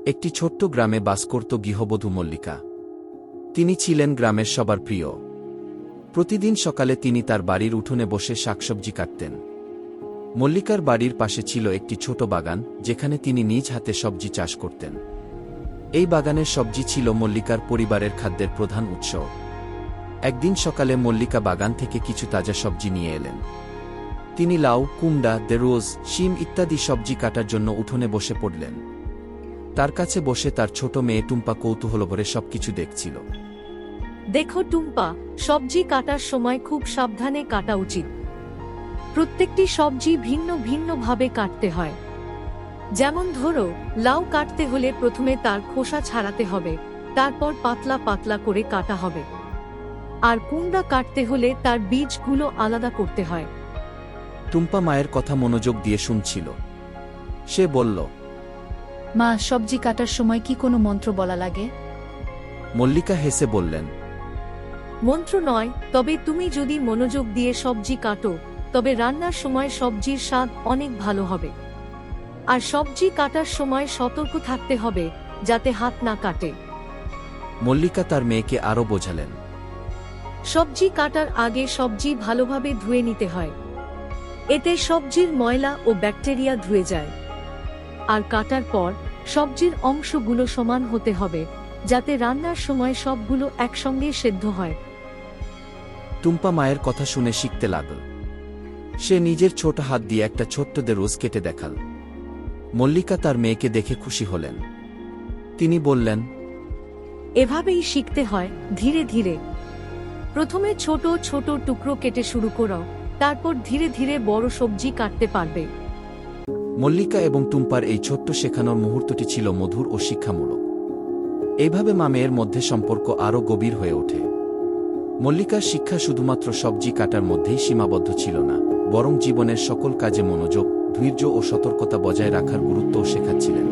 একটি ছোট্ট গ্রামে বাস করত গৃহবধূ মল্লিকা। তিনি ছিলেন গ্রামের সবার প্রিয়। প্রতিদিন সকালে তিনি তার বাড়ির উঠোনে বসে শাকসবজি কাটতেন। মল্লিকার বাড়ির পাশে ছিল একটি ছোট বাগান, যেখানে তিনি নিজ হাতে সবজি চাষ করতেন। এই বাগানের সবজি ছিল মল্লিকার পরিবারের খাদ্যের প্রধান উৎস। একদিন সকালে মল্লিকা বাগান থেকে কিছু তাজা সবজি নিয়ে এলেন। তিনি লাউ, কুমড়া, ঢেঁড়স, শিম ইত্যাদি সবজি কাটার জন্য উঠোনে বসে পড়লেন। তার কাছে বসে তার ছোট মেয়ে টুম্পা কৌতূহলভরে সবকিছু দেখছিল। দেখো টুম্পা, সবজি কাটার সময় খুব সাবধানে কাটা উচিত। প্রত্যেকটি সবজি ভিন্ন ভিন্ন ভাবে কাটতে হয়। যেমন ধরো, লাউ কাটতে হলে প্রথমে তার খোসা ছাড়াতে হবে, তারপর পাতলা পাতলা করে কাটা হবে। আর কুমড়া কাটতে হলে তার বীজগুলো আলাদা করতে হয়। টুম্পা মায়ের কথা মনোযোগ দিয়ে শুনছিল। সে বলল, মা, সবজি কাটার সময় কি কোনো মন্ত্র বলা লাগে? মল্লিকা হেসে বললেন, মন্ত্র নয়, তবে তুমি যদি মনোযোগ দিয়ে সবজি কাটো, তবে রান্নার সময় সবজির স্বাদ অনেক ভালো হবে। আর সবজি কাটার সময় সতর্ক থাকতে হবে, যাতে হাত না কাটে। মল্লিকা তার মেয়েকে আরও বোঝালেন। সবজি কাটার আগে সবজি ভালোভাবে ধুয়ে নিতে হয়। এতে সবজির ময়লা ও ব্যাকটেরিয়া ধুয়ে যায়। আর কাটার পর সবজির অংশগুলো সমান হতে হবে, যাতে রান্নার সময় সবগুলো একসঙ্গে সেদ্ধ হয়। টুম্পা মায়ের কথা শুনে শিখতে লাগল। সে নিজের ছোট হাত দিয়ে একটা ছোট্ট ঢেঁড়স কেটে দেখাল। মল্লিকা তার মেয়েকে দেখে খুশি হলেন। তিনি বললেন, এভাবেই শিখতে হয়, ধীরে ধীরে। প্রথমে ছোট ছোট টুকরো কেটে শুরু করো, তারপর ধীরে ধীরে বড় সবজি কাটতে পারবে। মল্লিকা এবং টুম্পার এই ছোট্ট শেখানোর মুহূর্তটি ছিল মধুর ও শিক্ষামূলক। এইভাবে মা মেয়ের মধ্যে সম্পর্ক আরও গভীর হয়ে ওঠে। মল্লিকার শিক্ষা শুধুমাত্র সবজি কাটার মধ্যেই সীমাবদ্ধ ছিল না, বরং জীবনের সকল কাজে মনোযোগ, ধৈর্য ও সতর্কতা বজায় রাখার গুরুত্বও শেখাচ্ছিলেন।